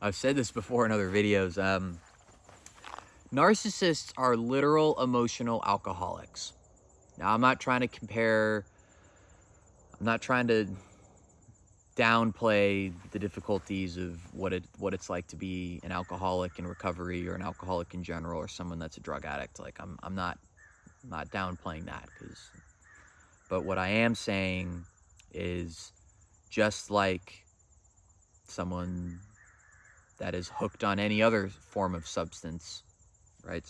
I've said this before in other videos. Narcissists are literal emotional alcoholics. Now, I'm not trying to downplay the difficulties of what it's like to be an alcoholic in recovery, or an alcoholic in general, or someone that's a drug addict. Like, I'm not downplaying that, but what I am saying is, just like someone that is hooked on any other form of substance, right?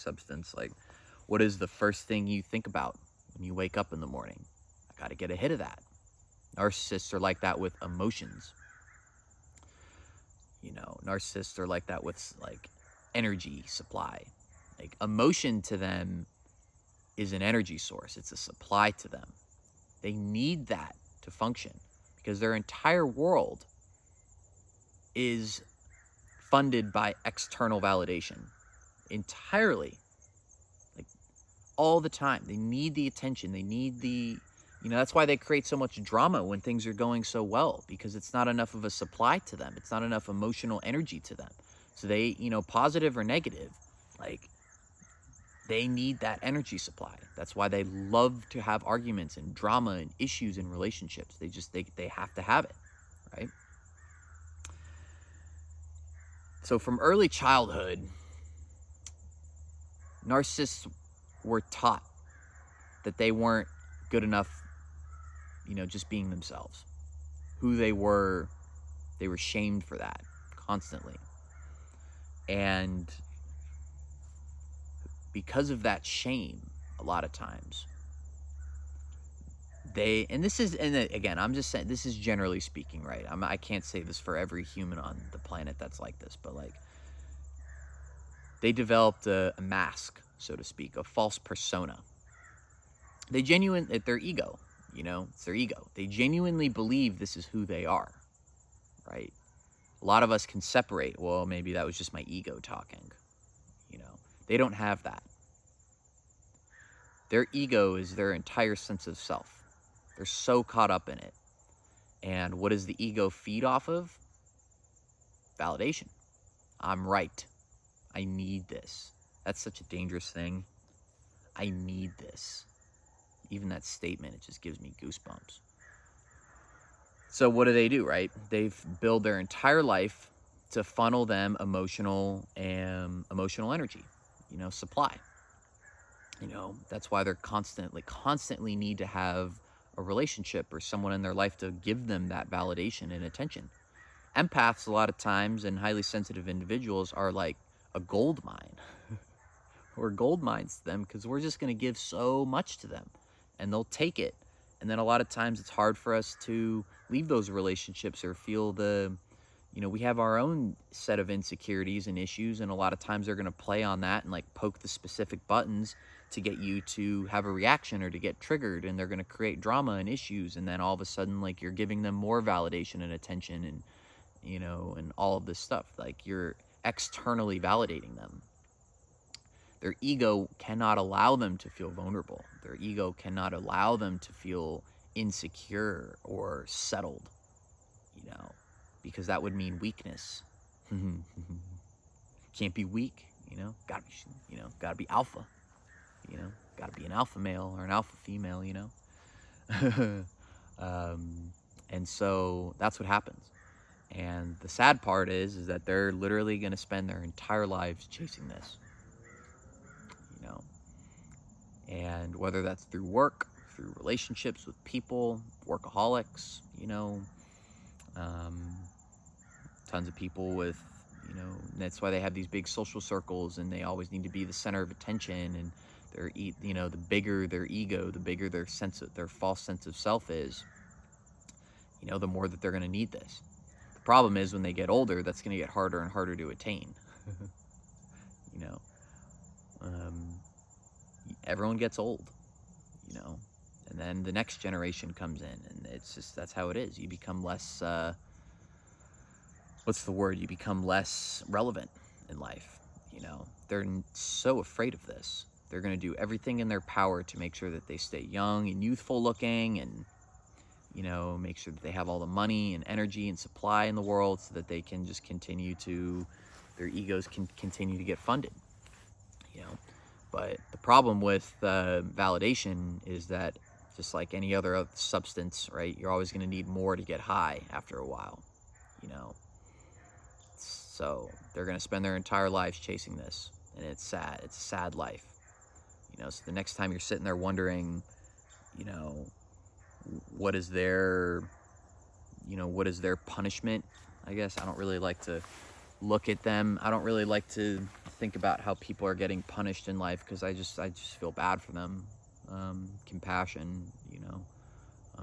Like, what is the first thing you think about when you wake up in the morning? I got to get a hit of that. Narcissists are like that with emotions. Narcissists are like that with, like, energy supply. Like, emotion to them is an energy source. It's a supply to them. They need that to function, because their entire world is funded by external validation entirely, like, all the time. They need the attention. They need that's why they create so much drama when things are going so well, because it's not enough of a supply to them. It's not enough emotional energy to them. So they, positive or negative, like, they need that energy supply. That's why they love to have arguments and drama and issues in relationships. They have to have it, right? So from early childhood, narcissists were taught that they weren't good enough, just being themselves. Who they were shamed for that constantly. And because of that shame, a lot of times, again, I'm just saying, this is generally speaking, right? I can't say this for every human on the planet that's like this, but, like, they developed a mask, so to speak, a false persona. Their ego, it's their ego. They genuinely believe this is who they are, right? A lot of us can separate, well, maybe that was just my ego talking, They don't have that. Their ego is their entire sense of self. They're so caught up in it. And what does the ego feed off of? Validation. I'm right. I need this. That's such a dangerous thing. I need this. Even that statement, it just gives me goosebumps. So what do, right? They've built their entire life to funnel them emotional energy, supply. That's why they're constantly need to have a relationship or someone in their life to give them that validation and attention. Empaths, a lot of times, and highly sensitive individuals are like a gold mine. We're gold mines to them, because we're just going to give so much to them, and they'll take it. And then a lot of times it's hard for us to leave those relationships, or feel we have our own set of insecurities and issues, and a lot of times they're going to play on that and, like, poke the specific buttons to get you to have a reaction or to get triggered, and they're going to create drama and issues, and then all of a sudden, like, you're giving them more validation and attention, and and all of this stuff. Like, you're externally validating them. Their ego cannot allow them to feel vulnerable. Their ego cannot allow them to feel insecure or settled, because that would mean weakness. Can't be weak, gotta be alpha, gotta be an alpha male or an alpha female, and so that's what happens. And the sad part is that they're literally going to spend their entire lives chasing this, and whether that's through work, through relationships with people, workaholics, tons of people with, that's why they have these big social circles, and they always need to be the center of attention, and the bigger their ego, the bigger their false sense of self is, the more that they're going to need this. The problem is, when they get older, that's going to get harder and harder to attain. Everyone gets old, and then the next generation comes in, and that's how it is. You become less, you become less relevant in life, They're so afraid of this. They're going to do everything in their power to make sure that they stay young and youthful looking, and you know, make sure that they have all the money and energy and supply in the world so that they can just continue to, their egos can continue to get funded, you know. But the problem with validation is that, just like any other substance, right, you're always going to need more to get high after a while, you know. So they're going to spend their entire lives chasing this, and it's sad. It's a sad life, you know. So the next time you're sitting there wondering, you know, what is their punishment, I guess. I don't really like to look at them. I don't really like to think about how people are getting punished in life, because I just feel bad for them. Compassion, you know.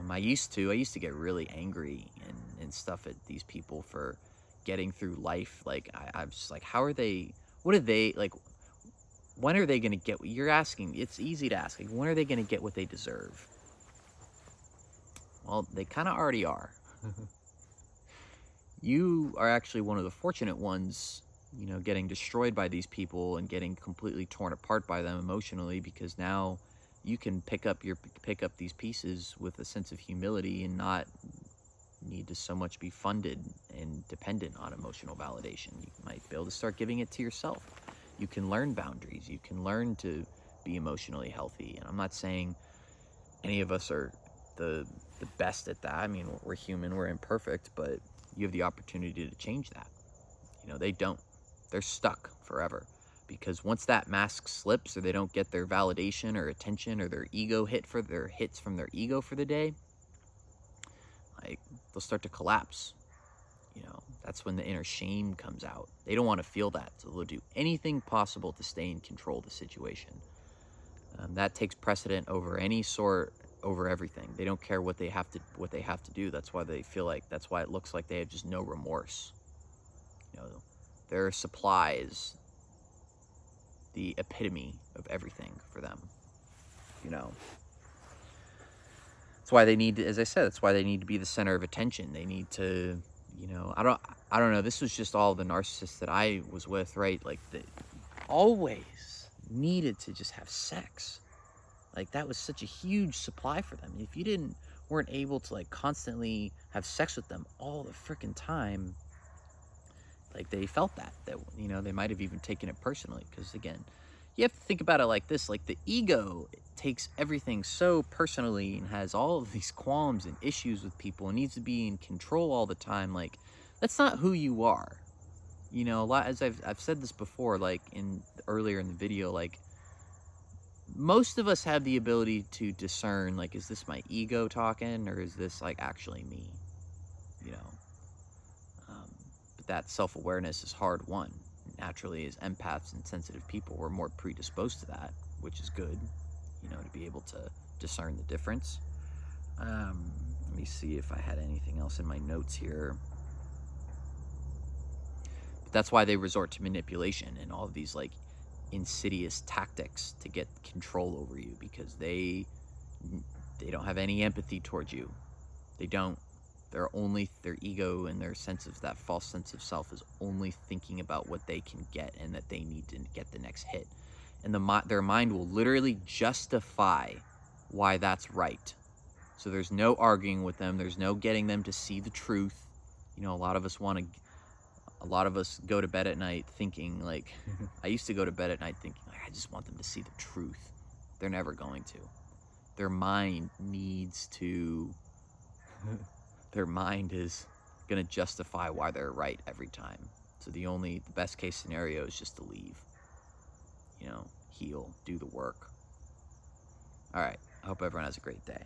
I used to get really angry and stuff at these people for getting through life. Like I'm just like, how are they? What are they like? When are they going to get what you're asking? It's easy to ask. Like, when are they going to get what they deserve? Well, they kind of already are. You are actually one of the fortunate ones, you know, getting destroyed by these people and getting completely torn apart by them emotionally, because now you can pick up these pieces with a sense of humility and not need to so much be funded and dependent on emotional validation. You might be able to start giving it to yourself. You can learn boundaries. You can learn to be emotionally healthy. And I'm not saying any of us are the best at that. I mean, we're human, we're imperfect, but you have the opportunity to change that. You know, they don't. They're stuck forever, because once that mask slips, or they don't get their validation or attention, or their ego hits from their ego for the day, like, they'll start to collapse. You know, that's when the inner shame comes out. They don't want to feel that, so they'll do anything possible to stay in control of the situation. That takes precedent over everything. They don't care what they have to do. That's why it looks like they have just no remorse. You know, their supply is the epitome of everything for them. You know, that's why they need to, as I said, that's why they need to be the center of attention. They need to, you know, I don't know. This was just all the narcissists that I was with, right? Like, they always needed to just have sex. Like, that was such a huge supply for them. If you weren't able to, like, constantly have sex with them all the freaking time, like, they felt that, you know, they might have even taken it personally. Because, again, you have to think about it like this. Like, the ego takes everything so personally and has all of these qualms and issues with people and needs to be in control all the time. Like, that's not who you are. You know, a lot, as I've said this before, like, earlier in the video, like, most of us have the ability to discern, like, is this my ego talking, or is this, like, actually me? You know, but that self-awareness is hard won. Naturally, as empaths and sensitive people, we're more predisposed to that, which is good, you know, to be able to discern the difference. Let me see if I had anything else in my notes here. But that's why they resort to manipulation and all of these, like, insidious tactics to get control over you, because they don't have any empathy towards you. They don't. Their ego and their that false sense of self is only thinking about what they can get and that they need to get the next hit. And their mind will literally justify why that's right. So there's no arguing with them. There's no getting them to see the truth. You know, a lot of us go to bed at night thinking, like, I used to go to bed at night thinking, like, I just want them to see the truth. They're never going to. Their mind is going to justify why they're right every time. So the best case scenario is just to leave. You know, heal, do the work. All right. I hope everyone has a great day.